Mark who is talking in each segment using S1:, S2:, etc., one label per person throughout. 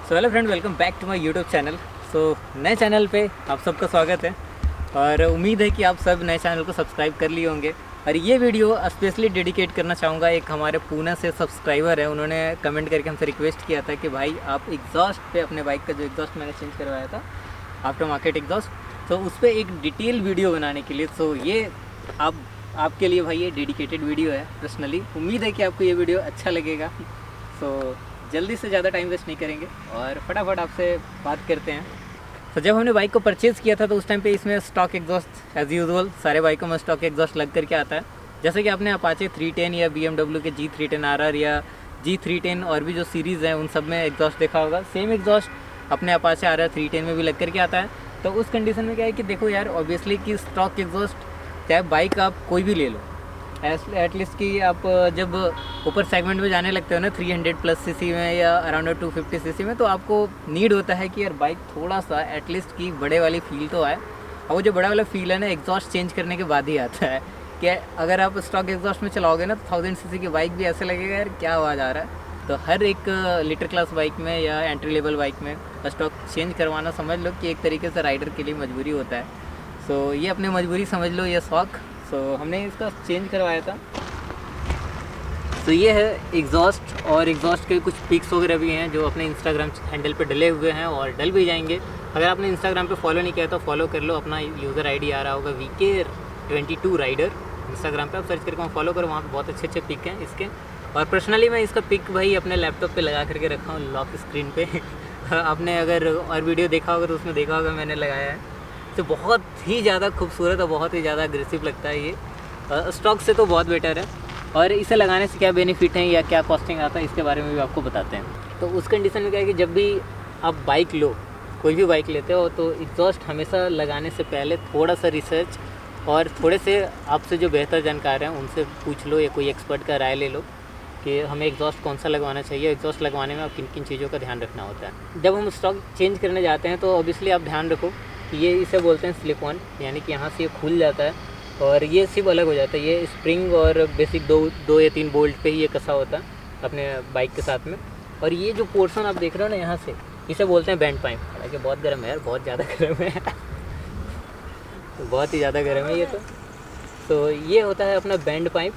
S1: So hello friend, welcome back to my YouTube channel. नए channel पे आप सबका स्वागत है और उम्मीद है कि आप सब नए चैनल को सब्सक्राइब कर लिए होंगे। और ये वीडियो स्पेशली डेडिकेट करना चाहूँगा, एक हमारे पूना से सब्सक्राइबर है, उन्होंने कमेंट करके हमसे रिक्वेस्ट किया था कि भाई आप एग्जॉस्ट पे अपने बाइक का जो एग्जॉस्ट मैंने चेंज करवाया था आफ्टर मार्केट एग्जॉस्ट, तो उस पर एक डिटेल वीडियो बनाने के लिए। तो ये आपके लिए भाई ये डेडिकेटेड वीडियो है। पर्सनली उम्मीद है कि आपको ये वीडियो अच्छा लगेगा। जल्दी से ज़्यादा टाइम वेस्ट नहीं करेंगे और फटाफट आपसे बात करते हैं। तो जब हमने बाइक को परचेज़ किया था तो उस टाइम पे इसमें स्टॉक एग्जॉस्ट एज़ यूजुअल सारे बाइकों में स्टॉक एग्जॉस्ट लग करके आता है। जैसे कि आपने अपाचे 310 या BMW के G310 RR या G310 और भी जो सीरीज़ हैं उन सब में एग्जॉस्ट देखा होगा। सेम एग्जॉस्ट अपने अपाचे RR 310 में भी लग करके आता है। तो उस कंडीशन में क्या है कि देखो यार, ऑब्वियसली कि स्टॉक एग्जॉस्ट चाहे बाइक आप कोई भी ले लो, एटलीस्ट कि आप जब ऊपर सेगमेंट में जाने लगते हो ना 300+ सीसी में या अराउंड 250 सीसी में, तो आपको नीड होता है कि यार बाइक थोड़ा सा एटलीस्ट की बड़े वाली फील तो आए। और वो जो बड़ा वाला फील है ना, एग्जॉस्ट चेंज करने के बाद ही आता है। कि अगर आप स्टॉक एग्जॉस्ट में चलाओगे ना तो 1000 सीसी की बाइक भी ऐसे लगेगा यार क्या आवाज़ आ रहा है। तो हर एक लिटर क्लास बाइक में या एंट्री लेवल बाइक में स्टॉक चेंज करवाना समझ लो कि एक तरीके से राइडर के लिए मजबूरी होता है। ये अपनी मजबूरी समझ लो, ये शौक। हमने इसका चेंज करवाया था। ये है एग्जॉस्ट, और एग्जॉस्ट के कुछ पिक्स वगैरह भी हैं जो अपने इंस्टाग्राम हैंडल पे डले हुए हैं और डल भी जाएंगे। अगर आपने इंस्टाग्राम पे फॉलो नहीं किया तो फॉलो कर लो। अपना यूज़र आईडी आ रहा होगा VK22 राइडर। इंस्टाग्राम पे आप सर्च करके वहाँ फॉलो करो, वहाँ पे बहुत अच्छे अच्छे पिक हैं इसके। और पर्सनली मैं इसका पिक भाई अपने लैपटॉप पर लगा करके रखा हूँ लॉक स्क्रीन पर। आपने अगर और वीडियो देखा होगा तो उसमें देखा होगा मैंने लगाया है। तो बहुत ही ज़्यादा खूबसूरत और बहुत ही ज़्यादा अग्रेसिव लगता है ये। स्टॉक से तो बहुत बेटर है। और इसे लगाने से क्या बेनिफिट हैं या क्या कॉस्टिंग आता है इसके बारे में भी आपको बताते हैं। तो उस कंडीशन में क्या है कि जब भी आप बाइक लो, कोई भी बाइक लेते हो, तो एग्जॉस्ट हमेशा लगाने से पहले थोड़ा सा रिसर्च और थोड़े से आपसे जो बेहतर जानकार हैं उनसे पूछ लो या कोई एक्सपर्ट का राय ले लो कि हमें एग्जॉस्ट कौन सा लगवाना चाहिए। एग्जॉस्ट लगवाने में आप किन किन चीज़ों का ध्यान रखना होता है। जब हम स्टॉक चेंज करने जाते हैं तो ऑब्वियसली आप ध्यान रखो कि ये इसे बोलते हैं स्लिप ऑन, यानी कि यहाँ से ये खुल जाता है और ये सिर्फ अलग हो जाता है। ये स्प्रिंग और बेसिक दो या 3 बोल्ट पे ही ये कसा होता है अपने बाइक के साथ में। और ये जो पोर्शन आप देख रहे हो ना यहाँ से, इसे बोलते हैं बैंड पाइप। हालांकि बहुत गर्म है यार, बहुत ज़्यादा गर्म है। बहुत ही ज़्यादा गर्म है ये तो ये होता है अपना बैंड पाइप।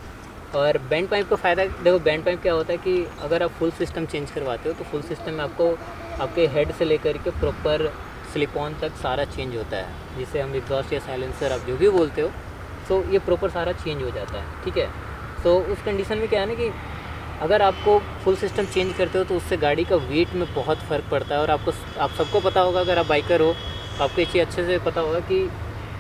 S1: और बैंड पाइप का फ़ायदा देखो, बैंड पाइप क्या होता है कि अगर आप फुल सिस्टम चेंज करवाते हो तो फुल सिस्टम में आपको आपके हेड से लेकर के प्रॉपर स्लिप ऑन तक सारा चेंज होता है, जिसे हम एग्जॉस्ट या साइलेंसर आप जो भी बोलते हो। ये प्रॉपर सारा चेंज हो जाता है, ठीक है। उस कंडीशन में क्या है ना कि अगर आपको फुल सिस्टम चेंज करते हो तो उससे गाड़ी का वेट में बहुत फ़र्क पड़ता है। और आप सबको पता होगा, अगर आप बाइकर हो तो आपको ये चीज़ अच्छे से पता होगा कि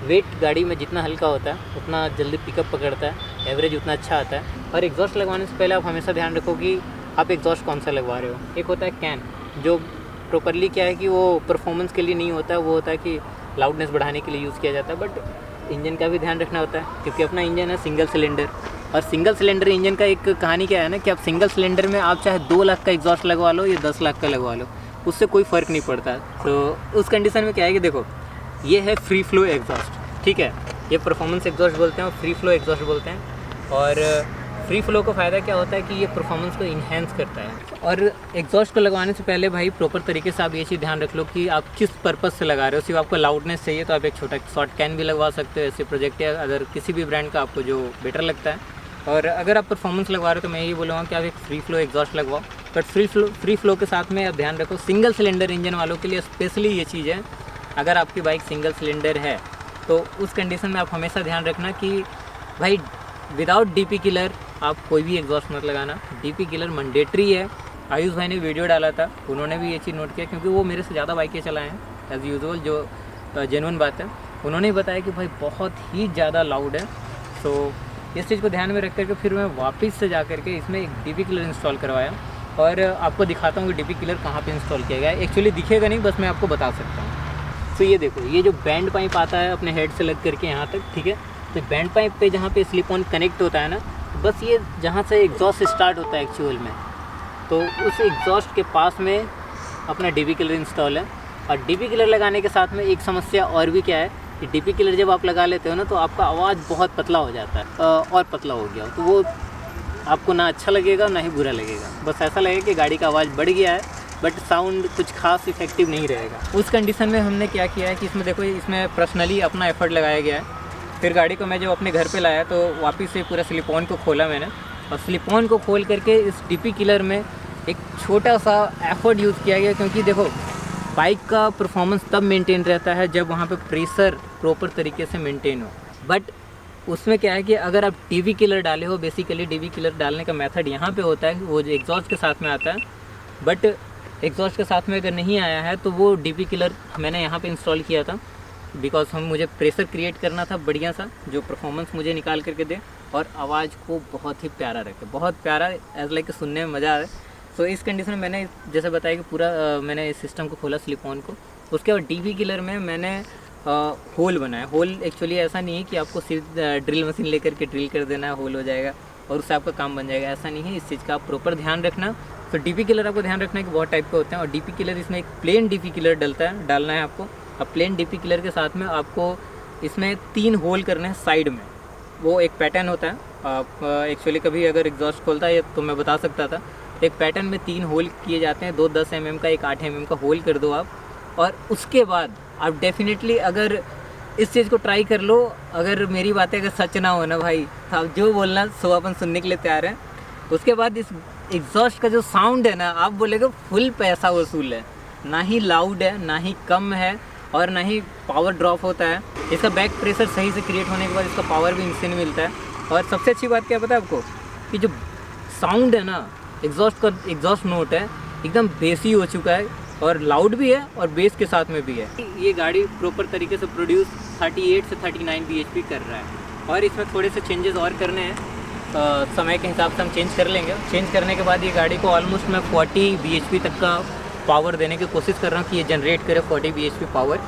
S1: वेट गाड़ी में जितना हल्का होता है उतना जल्दी पिकअप पकड़ता है, एवरेज उतना अच्छा आता है। और एग्जॉस्ट लगवाने से पहले आप हमेशा ध्यान रखो कि आप एग्जॉस्ट कौन सा लगवा रहे हो। एक होता है कैन, जो प्रॉपरली क्या है कि वो परफॉर्मेंस के लिए नहीं होता है, वो होता है कि लाउडनेस बढ़ाने के लिए यूज़ किया जाता है। बट इंजन का भी ध्यान रखना होता है क्योंकि अपना इंजन है सिंगल सिलेंडर। और सिंगल सिलेंडर इंजन का एक कहानी क्या है ना कि आप सिंगल सिलेंडर में आप चाहे 2 लाख का एग्जॉस्ट लगवा लो या 10 लाख का लगवा लो, उससे कोई फ़र्क नहीं पड़ता। उस कंडीशन में क्या है कि देखो, ये है फ्री फ्लो एग्जॉस्ट, ठीक है। ये परफॉर्मेंस एग्जॉस्ट बोलते हैं और फ्री फ्लो एग्जॉस्ट बोलते हैं। और फ्री फ्लो का फ़ायदा क्या होता है कि ये परफॉर्मेंस को इन्हेंस करता है। और एग्जॉस्ट को लगवाने से पहले भाई प्रॉपर तरीके से आप ये चीज़ ध्यान रख लो कि आप किस पर्पस से लगा रहे हो। सिर्फ आपको लाउडनेस चाहिए तो आप एक छोटा शॉर्ट कैन भी लगवा सकते हो, ऐसे प्रोजेक्ट या अदर किसी भी ब्रांड का आपको जो बेटर लगता है। और अगर आप परफॉर्मेंस लगवा रहे हो तो मैं यही बोलूँगा कि आप एक फ्री फ्लो एग्जॉस्ट लगवाओ। बट फ्री फ्लो के साथ में आप ध्यान रखो, सिंगल सिलेंडर इंजन वालों के लिए स्पेशली ये चीज़ है। अगर आपकी बाइक सिंगल सिलेंडर है तो उस कंडीशन में आप हमेशा ध्यान रखना कि भाई विदाउट DP किलर आप कोई भी एग्जॉस्ट मत लगाना। DP किलर मैंडेटरी है। आयुष भाई ने वीडियो डाला था, उन्होंने भी ये चीज़ नोट किया क्योंकि वो मेरे से ज़्यादा बाइकें चलाए हैं एज़ यूजुअल, जो जेन्युइन बात है। उन्होंने बताया कि भाई बहुत ही ज़्यादा लाउड है। इस चीज़ को ध्यान में रख करके फिर मैं वापस से जा करके इसमें एक DP किलर इंस्टॉल करवाया और आपको दिखाता हूँ कि DP किलर कहाँ पर इंस्टॉल किया गया है। एक्चुअली दिखेगा नहीं, बस मैं आपको बता सकता हूँ। ये देखो, ये जो बैंड पाइप आता है अपने हेड से लग करके यहाँ तक, ठीक है। तो बैंड पाइप पे जहाँ पे स्लिप ऑन कनेक्ट होता है ना, बस ये जहाँ से एग्जॉस्ट स्टार्ट होता है एक्चुअल में, तो उस एग्जॉस्ट के पास में अपना DP किलर इंस्टॉल है। और DP किलर लगाने के साथ में एक समस्या और भी क्या है कि DP किलर जब आप लगा लेते हो ना तो आपका आवाज़ बहुत पतला हो जाता है। और पतला हो गया तो वो आपको ना अच्छा लगेगा ना ही बुरा लगेगा, बस ऐसा लगेगा कि गाड़ी का आवाज़ बढ़ गया है बट साउंड कुछ खास इफेक्टिव नहीं रहेगा। उस कंडीशन में हमने क्या किया है कि इसमें देखो, इसमें पर्सनली अपना एफर्ट लगाया गया है। फिर गाड़ी को मैं जब अपने घर पे लाया तो वापस से पूरा स्लिप ऑन को खोला मैंने, और स्लिप ऑन को खोल करके इस डीपी किलर में एक छोटा सा एफर्ट यूज़ किया गया, क्योंकि देखो बाइक का परफॉर्मेंस तब मेंटेन रहता है जब वहाँ पे प्रेशर प्रॉपर तरीके से मेंटेन हो। बट उसमें क्या है कि अगर आप डीपी किलर डाले हो, बेसिकली डीपी किलर डालने का मेथड यहाँ पे होता है वो जो एग्जॉस्ट के साथ में आता है, बट एग्जॉस्ट के साथ में अगर नहीं आया है तो वो डीपी किलर मैंने यहाँ पे इंस्टॉल किया था, बिकॉज मुझे प्रेशर क्रिएट करना था बढ़िया सा, जो परफॉर्मेंस मुझे निकाल करके दे और आवाज़ को बहुत ही प्यारा रखे, बहुत प्यारा, एज लाइक सुनने में मज़ा आए। सो इस कंडीशन में मैंने जैसे बताया कि पूरा मैंने इस सिस्टम को खोला स्लिप ऑन को। उसके बाद डीपी किलर में मैंने होल बनाया। होल एक्चुअली ऐसा नहीं है कि आपको सिर्फ ड्रिल मशीन लेकर के ड्रिल कर देना होल हो जाएगा और उससे आपका काम बन जाएगा, ऐसा नहीं है। इस चीज़ का आप प्रॉपर ध्यान रखना। तो डीपी किलर आपको ध्यान रखना है कि बहुत टाइप के होते हैं, और डीपी किलर इसमें एक प्लेन डीपी किलर डालना है आपको। अब प्लेन डीपी किलर के साथ में आपको इसमें 3 होल करने हैं साइड में, वो एक पैटर्न होता है। आप एक्चुअली कभी अगर एग्जॉस्ट खोलता है तो मैं बता सकता था, एक पैटर्न में 3 होल किए जाते हैं, 2 10 mm का, एक 8 mm का होल कर दो आप। और उसके बाद आप डेफिनेटली अगर इस चीज़ को ट्राई कर लो, अगर मेरी बातें अगर सच ना हो ना भाई, तो आप जो बोलना सो अपन सुनने के लिए तैयार हैं। उसके बाद इस एग्जॉस्ट का जो साउंड है ना, आप बोलेगे फुल पैसा वसूल है, ना ही लाउड है, ना ही कम है, और ना ही पावर ड्रॉप होता है। इसका बैक प्रेशर सही से क्रिएट होने के बाद इसका पावर भी इंस्टेंट मिलता है। और सबसे अच्छी बात क्या पता है आपको, कि जो साउंड है ना एग्जॉस्ट का, एग्जॉस्ट नोट है एकदम बेसी हो चुका है, और लाउड भी है और बेस के साथ में भी है। ये गाड़ी प्रॉपर तरीके से प्रोड्यूस 38 से 39 bhp कर रहा है, और इसमें थोड़े से चेंजेस और करने हैं, समय के हिसाब से हम चेंज कर लेंगे। चेंज करने के बाद ये गाड़ी को ऑलमोस्ट मैं 40 bhp तक का पावर देने की कोशिश कर रहा हूँ कि ये जनरेट करे 40 bhp पावर।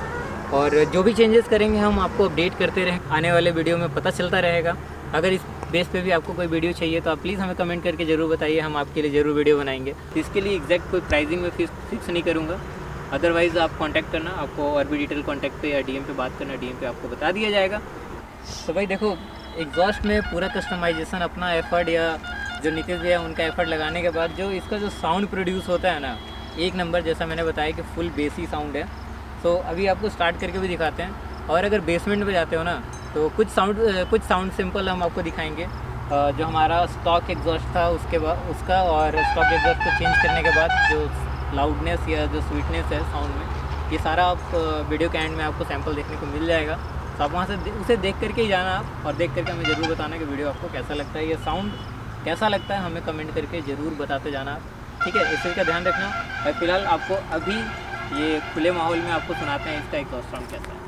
S1: और जो भी चेंजेस करेंगे हम आपको अपडेट करते रहें, आने वाले वीडियो में पता चलता रहेगा। अगर इस बेस पे भी आपको कोई वीडियो चाहिए तो आप प्लीज़ हमें कमेंट करके ज़रूर बताइए, हम आपके लिए ज़रूर वीडियो बनाएंगे। इसके लिए एग्जैक्ट कोई प्राइसिंग में फिक्स नहीं करूँगा, अदरवाइज़ आप कांटेक्ट करना, आपको और भी डिटेल कांटेक्ट पे या डीएम पे बात करना, डीएम पे आपको बता दिया जाएगा। तो भाई देखो, एग्जॉस्ट में पूरा कस्टमाइजेशन अपना एफर्ट, या जो नीतीश भैया उनका एफर्ट लगाने के बाद जो इसका जो साउंड प्रोड्यूस होता है ना, एक नंबर, जैसा मैंने बताया कि फुल बेसी साउंड है। तो अभी आपको स्टार्ट करके भी दिखाते हैं। और अगर बेसमेंट पे जाते हो ना, तो कुछ साउंड सिंपल हम आपको दिखाएंगे। जो हमारा स्टॉक एग्जॉस्ट था उसके बाद उसका, और स्टॉक एग्जॉस्ट को चेंज करने के बाद जो लाउडनेस या जो स्वीटनेस है साउंड में, ये सारा आप वीडियो के एंड में आपको सैंपल देखने को मिल जाएगा। तो आप वहाँ से उसे देख करके ही जाना आप, और देख करके हमें ज़रूर बताना कि वीडियो आपको कैसा लगता है, ये साउंड कैसा लगता है, हमें कमेंट करके ज़रूर बताते जाना आप, ठीक है। इस चीज़ का ध्यान रखना। और फिलहाल आपको अभी ये खुले माहौल में आपको सुनाते हैं इसका एग्जॉस्ट साउंड कैसा है।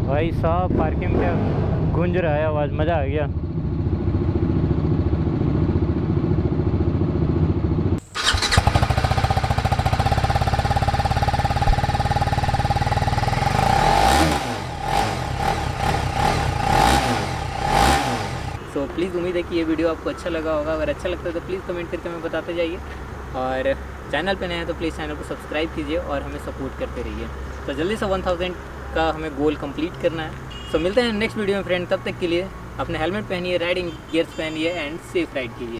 S1: भाई साहब पार्किंग क्या गूंज रहा है आवाज़, मज़ा आ गया। तो प्लीज़ उम्मीद है कि ये वीडियो आपको अच्छा लगा होगा। अगर अच्छा लगता है तो प्लीज़ कमेंट करके हमें बताते जाइए, और चैनल पे नए हैं तो प्लीज़ चैनल को सब्सक्राइब कीजिए और हमें सपोर्ट करते रहिए। तो जल्दी से 1000 का हमें गोल कंप्लीट करना है। तो मिलते हैं नेक्स्ट वीडियो में फ्रेंड, तब तक के लिए अपने हेलमेट पहनिए, राइडिंग गियर्स पहनिए एंड सेफ राइड कीजिए।